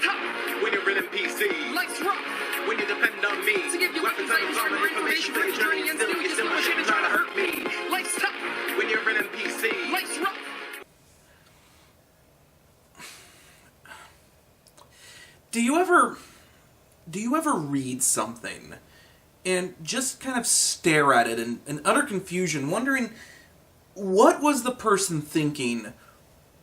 tough when you're in PC. Life's rough When you depend on me to give you weapons weapons, and armor, information for your journey, and still you still machine and try to hurt me. Life's tough. When you're in PC. Life's rough. Do you ever read something and just kind of stare at it in utter confusion, wondering what was the person thinking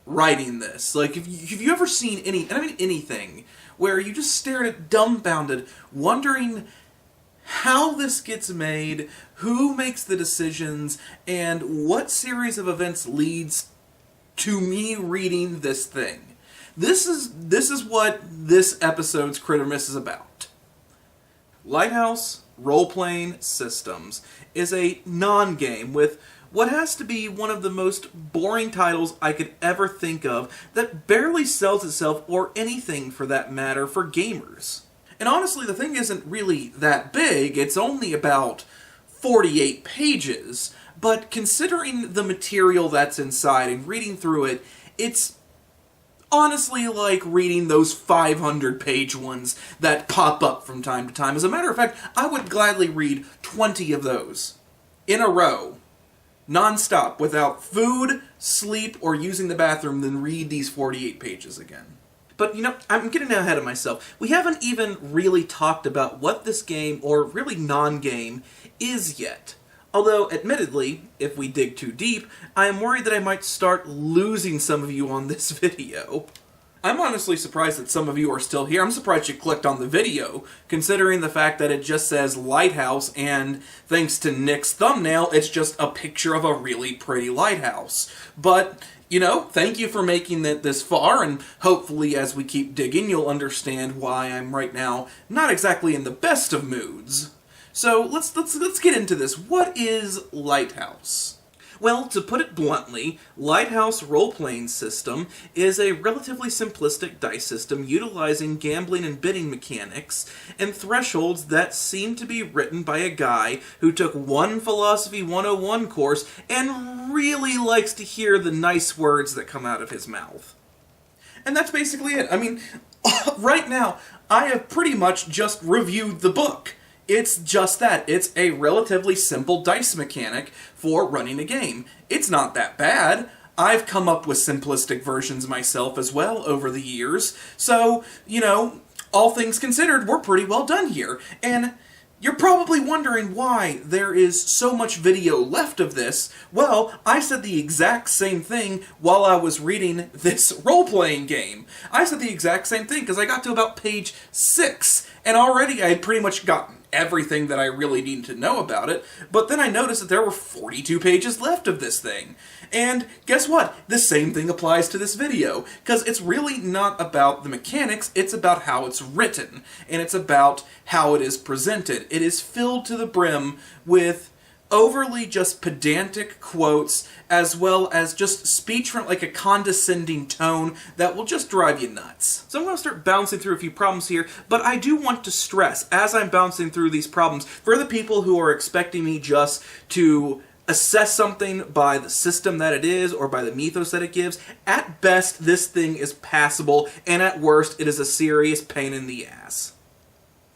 writing this? Like, have you ever seen anything where you just stare at it dumbfounded, wondering how this gets made, who makes the decisions, and what series of events leads to me reading this thing? This is what this episode's Critter Miss is about. Lighthouse Role-Playing Systems is a non-game with what has to be one of the most boring titles I could ever think of that barely sells itself, or anything for that matter, for gamers. And honestly, the thing isn't really that big. It's only about 48 pages, but considering the material that's inside and reading through it, it's honestly like reading those 500-page ones that pop up from time to time. As a matter of fact, I would gladly read 20 of those in a row, non-stop, without food, sleep, or using the bathroom, than read these 48 pages again. But, you know, I'm getting ahead of myself. We haven't even really talked about what this game, or really non-game, is yet. Although, admittedly, if we dig too deep, I am worried that I might start losing some of you on this video. I'm honestly surprised that some of you are still here. I'm surprised you clicked on the video, considering the fact that it just says Lighthouse, and thanks to Nick's thumbnail, it's just a picture of a really pretty lighthouse. But, you know, thank you for making it this far, and hopefully as we keep digging, you'll understand why I'm right now not exactly in the best of moods. So let's get into this. What is Lighthouse? Well, to put it bluntly, Lighthouse Role-Playing System is a relatively simplistic dice system utilizing gambling and bidding mechanics and thresholds that seem to be written by a guy who took one Philosophy 101 course and really likes to hear the nice words that come out of his mouth. And that's basically it. I mean, right now, I have pretty much just reviewed the book. It's just that. It's a relatively simple dice mechanic for running a game. It's not that bad. I've come up with simplistic versions myself as well over the years. So, you know, all things considered, we're pretty well done here. And you're probably wondering why there is so much video left of this. Well, I said the exact same thing while I was reading this role-playing game. I said the exact same thing because I got to about page 6, and already I had pretty much gotten everything that I really needed to know about it, but then I noticed that there were 42 pages left of this thing. And guess what? The same thing applies to this video, because it's really not about the mechanics, it's about how it's written, and it's about how it is presented. It is filled to the brim with overly just pedantic quotes, as well as just speech from like a condescending tone that will just drive you nuts. So I'm going to start bouncing through a few problems here, but I do want to stress, as I'm bouncing through these problems, for the people who are expecting me just to assess something by the system that it is, or by the mythos that it gives, at best this thing is passable, and at worst it is a serious pain in the ass.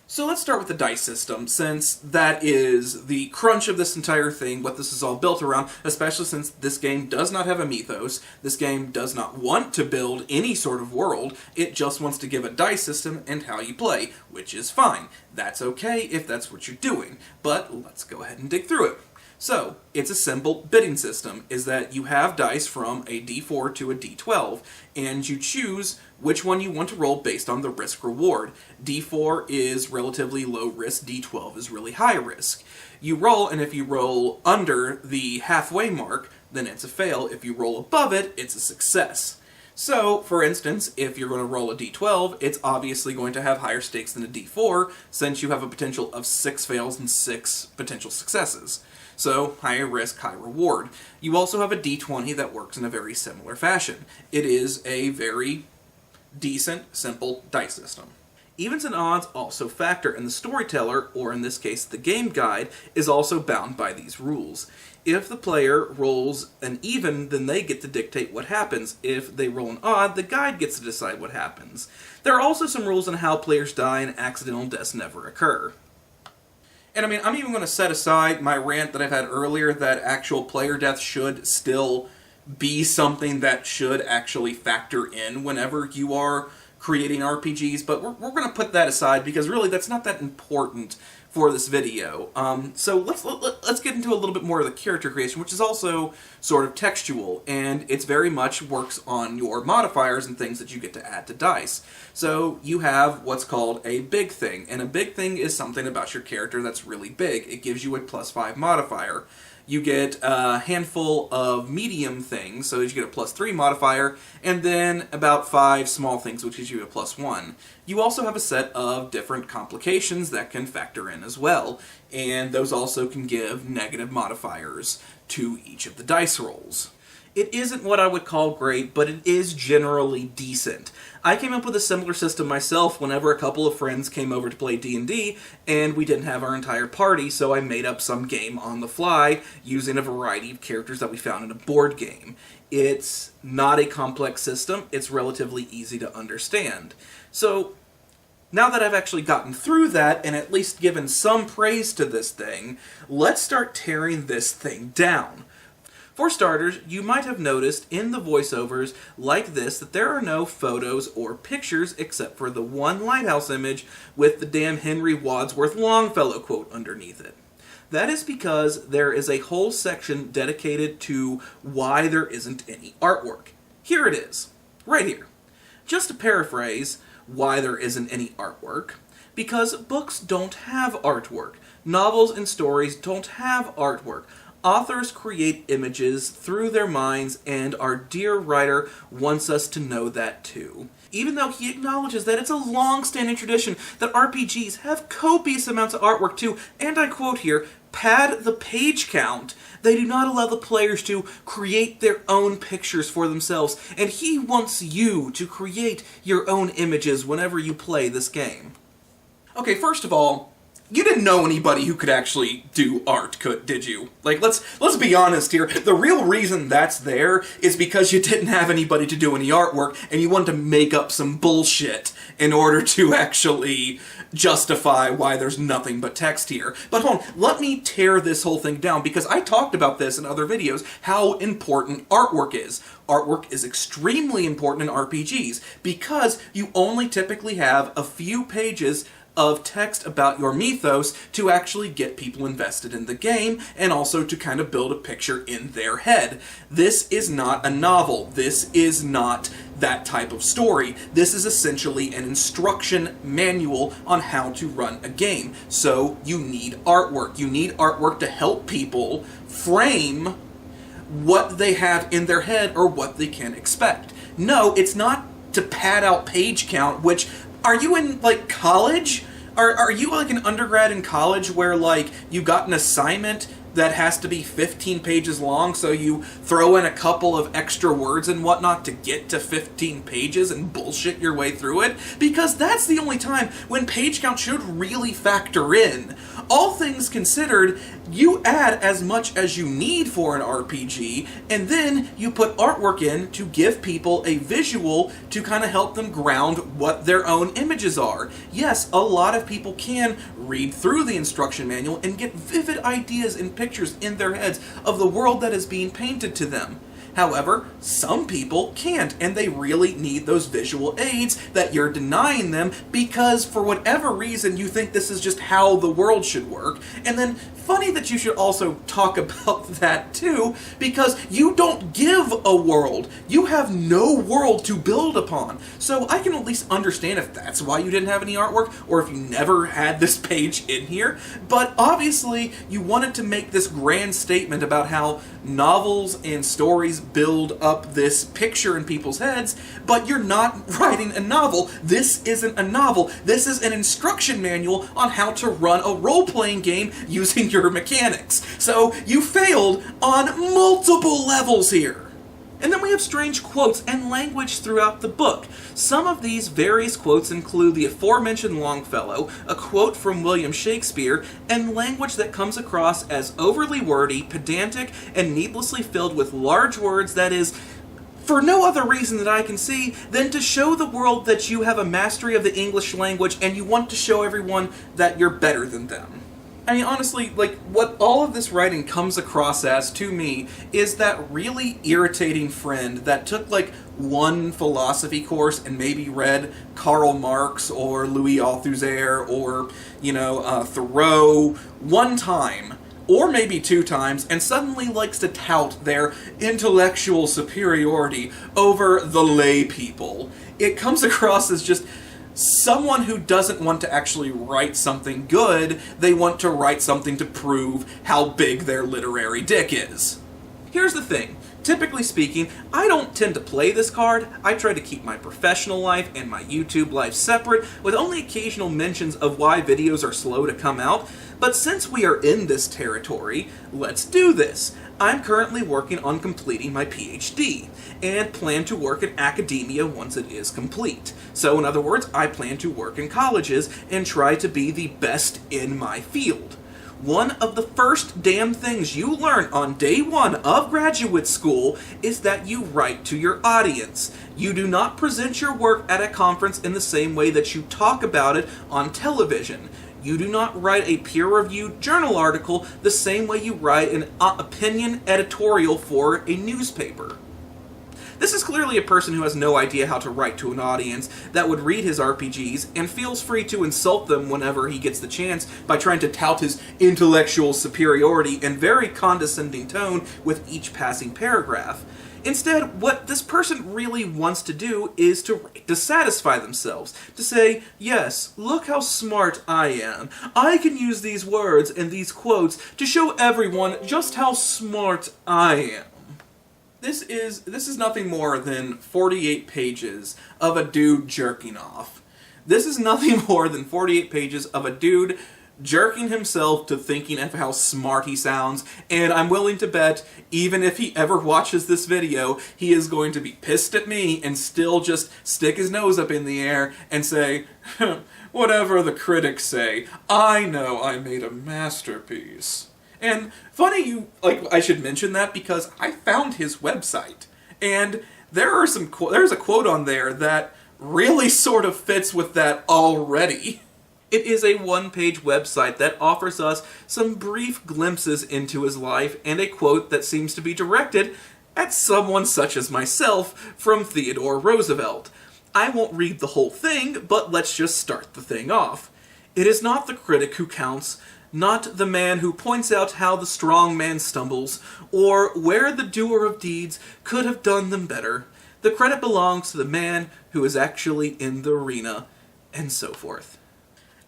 So let's start with the dice system, since that is the crunch of this entire thing, what this is all built around, especially since this game does not have a mythos. This game does not want to build any sort of world, it just wants to give a dice system and how you play, which is fine. That's okay if that's what you're doing, but let's go ahead and dig through it. So, it's a simple bidding system, is that you have dice from a D4 to a D12, and you choose which one you want to roll based on the risk-reward. D4 is relatively low risk, D12 is really high risk. You roll, and if you roll under the halfway mark, then it's a fail. If you roll above it, it's a success. So, for instance, if you're going to roll a D12, it's obviously going to have higher stakes than a D4, since you have a potential of 6 fails and 6 potential successes. So, higher risk, high reward. You also have a D20 that works in a very similar fashion. It is a very decent, simple dice system. Evens and odds also factor, and the storyteller, or in this case the game guide, is also bound by these rules. If the player rolls an even, then they get to dictate what happens. If they roll an odd, the guide gets to decide what happens. There are also some rules on how players die and accidental deaths never occur. And I mean, I'm even going to set aside my rant that I've had earlier that actual player death should still be something that should actually factor in whenever you are creating RPGs, but we're going to put that aside because really that's not that important for this video. So let's get into a little bit more of the character creation, which is also sort of textual, and it's very much works on your modifiers and things that you get to add to dice. So you have what's called a big thing, and a big thing is something about your character that's really big. It gives you a +5 modifier. You get a handful of medium things, so you get a +3 modifier, and then about 5 small things, which gives you a +1. You also have a set of different complications that can factor in as well, and those also can give negative modifiers to each of the dice rolls. It isn't what I would call great, but it is generally decent. I came up with a similar system myself whenever a couple of friends came over to play D&D, and we didn't have our entire party, so I made up some game on the fly using a variety of characters that we found in a board game. It's not a complex system, it's relatively easy to understand. So, now that I've actually gotten through that, and at least given some praise to this thing, let's start tearing this thing down. For starters, you might have noticed in the voiceovers like this that there are no photos or pictures except for the one Lighthouse image with the damn Henry Wadsworth Longfellow quote underneath it. That is because there is a whole section dedicated to why there isn't any artwork. Here it is, right here. Just to paraphrase why there isn't any artwork, because books don't have artwork. Novels and stories don't have artwork. Authors create images through their minds, and our dear writer wants us to know that too. Even though he acknowledges that it's a long-standing tradition that RPGs have copious amounts of artwork to, and I quote here, pad the page count, they do not allow the players to create their own pictures for themselves, and he wants you to create your own images whenever you play this game. Okay, first of all, you didn't know anybody who could actually do art, did you? Like, let's be honest here. The real reason that's there is because you didn't have anybody to do any artwork, and you wanted to make up some bullshit in order to actually justify why there's nothing but text here. But hold on, let me tear this whole thing down, because I talked about this in other videos, how important artwork is. Artwork is extremely important in RPGs, because you only typically have a few pages of text about your mythos to actually get people invested in the game, and also to kind of build a picture in their head. This is not a novel. This is not that type of story. This is essentially an instruction manual on how to run a game. So you need artwork. You need artwork to help people frame what they have in their head or what they can expect. No, it's not to pad out page count, which, are you in, like, college? Are you like an undergrad in college where, like, you got an assignment that has to be 15 pages long, so you throw in a couple of extra words and whatnot to get to 15 pages and bullshit your way through it? Because that's the only time when page count should really factor in. All things considered, you add as much as you need for an RPG, and then you put artwork in to give people a visual to kind of help them ground what their own images are. Yes, a lot of people can read through the instruction manual and get vivid ideas and pictures in their heads of the world that is being painted to them. However, some people can't, and they really need those visual aids that you're denying them because for whatever reason you think this is just how the world should work. And then, funny that you should also talk about that too, because you don't give a world. You have no world to build upon. So I can at least understand if that's why you didn't have any artwork, or if you never had this page in here. But obviously, you wanted to make this grand statement about how novels and stories build up this picture in people's heads, but you're not writing a novel. This isn't a novel. This is an instruction manual on how to run a role-playing game using your mechanics. So you failed on multiple levels here. And then we have strange quotes and language throughout the book. Some of these various quotes include the aforementioned Longfellow, a quote from William Shakespeare, and language that comes across as overly wordy, pedantic, and needlessly filled with large words that is, for no other reason that I can see than to show the world that you have a mastery of the English language and you want to show everyone that you're better than them. I mean, honestly, like, what all of this writing comes across as, to me, is that really irritating friend that took, like, one philosophy course and maybe read Karl Marx or Louis Althusser or, Thoreau one time, or maybe two times, and suddenly likes to tout their intellectual superiority over the lay people. It comes across as just someone who doesn't want to actually write something good, they want to write something to prove how big their literary dick is. Here's the thing. Typically speaking, I don't tend to play this card. I try to keep my professional life and my YouTube life separate, with only occasional mentions of why videos are slow to come out. But since we are in this territory, let's do this. I'm currently working on completing my PhD, and plan to work in academia once it is complete. So in other words, I plan to work in colleges and try to be the best in my field. One of the first damn things you learn on day one of graduate school is that you write to your audience. You do not present your work at a conference in the same way that you talk about it on television. You do not write a peer-reviewed journal article the same way you write an opinion editorial for a newspaper. This is clearly a person who has no idea how to write to an audience that would read his RPGs and feels free to insult them whenever he gets the chance by trying to tout his intellectual superiority in very condescending tone with each passing paragraph. Instead, what this person really wants to do is to satisfy themselves. To say, yes, look how smart I am. I can use these words and these quotes to show everyone just how smart I am. This is nothing more than 48 pages of a dude jerking off. This is nothing more than 48 pages of a dude jerking himself to thinking of how smart he sounds, and I'm willing to bet, even if he ever watches this video, he is going to be pissed at me and still just stick his nose up in the air and say, whatever the critics say, I know I made a masterpiece. And funny I should mention that because I found his website, and there's a quote on there that really sort of fits with that already. It is a one-page website that offers us some brief glimpses into his life and a quote that seems to be directed at someone such as myself from Theodore Roosevelt. I won't read the whole thing, but let's just start the thing off. It is not the critic who counts, not the man who points out how the strong man stumbles, or where the doer of deeds could have done them better. The credit belongs to the man who is actually in the arena, and so forth.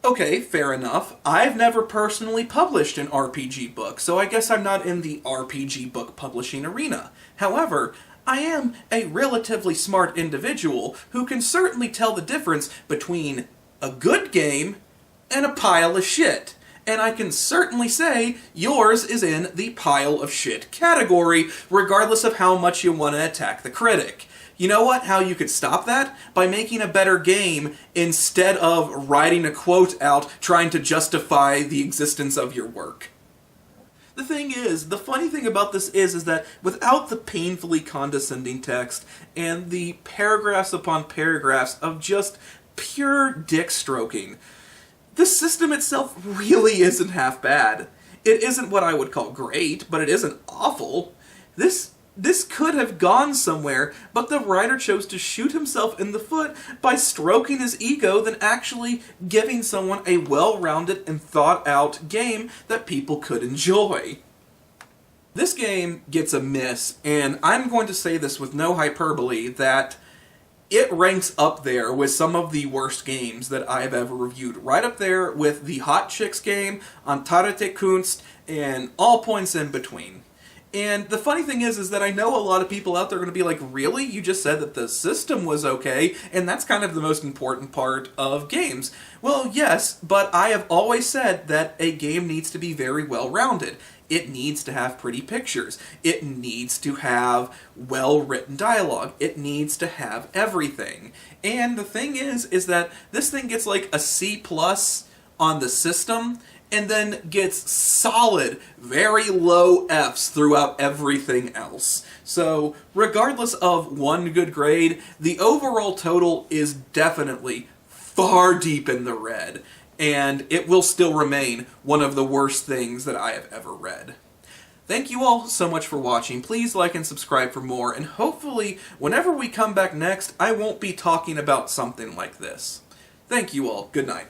Okay, fair enough. I've never personally published an RPG book, so I guess I'm not in the RPG book publishing arena. However, I am a relatively smart individual who can certainly tell the difference between a good game and a pile of shit. And I can certainly say yours is in the pile of shit category, regardless of how much you want to attack the critic. You know what? How you could stop that? By making a better game instead of writing a quote out trying to justify the existence of your work. The thing is, the funny thing about this is that without the painfully condescending text and the paragraphs upon paragraphs of just pure dick stroking, the system itself really isn't half bad. It isn't what I would call great, but it isn't awful. This could have gone somewhere, but the writer chose to shoot himself in the foot by stroking his ego than actually giving someone a well-rounded and thought-out game that people could enjoy. This game gets a miss, and I'm going to say this with no hyperbole, that it ranks up there with some of the worst games that I've ever reviewed. Right up there with the Hot Chicks game, Antarete Kunst, and all points in between. And the funny thing is that I know a lot of people out there are going to be like, really? You just said that the system was okay, and that's kind of the most important part of games. Well, yes, but I have always said that a game needs to be very well-rounded. It needs to have pretty pictures. It needs to have well-written dialogue. It needs to have everything. And the thing is that this thing gets like a C+ on the system, and then gets solid, very low Fs throughout everything else. So, regardless of one good grade, the overall total is definitely far deep in the red, and it will still remain one of the worst things that I have ever read. Thank you all so much for watching. Please like and subscribe for more, and hopefully, whenever we come back next, I won't be talking about something like this. Thank you all. Good night.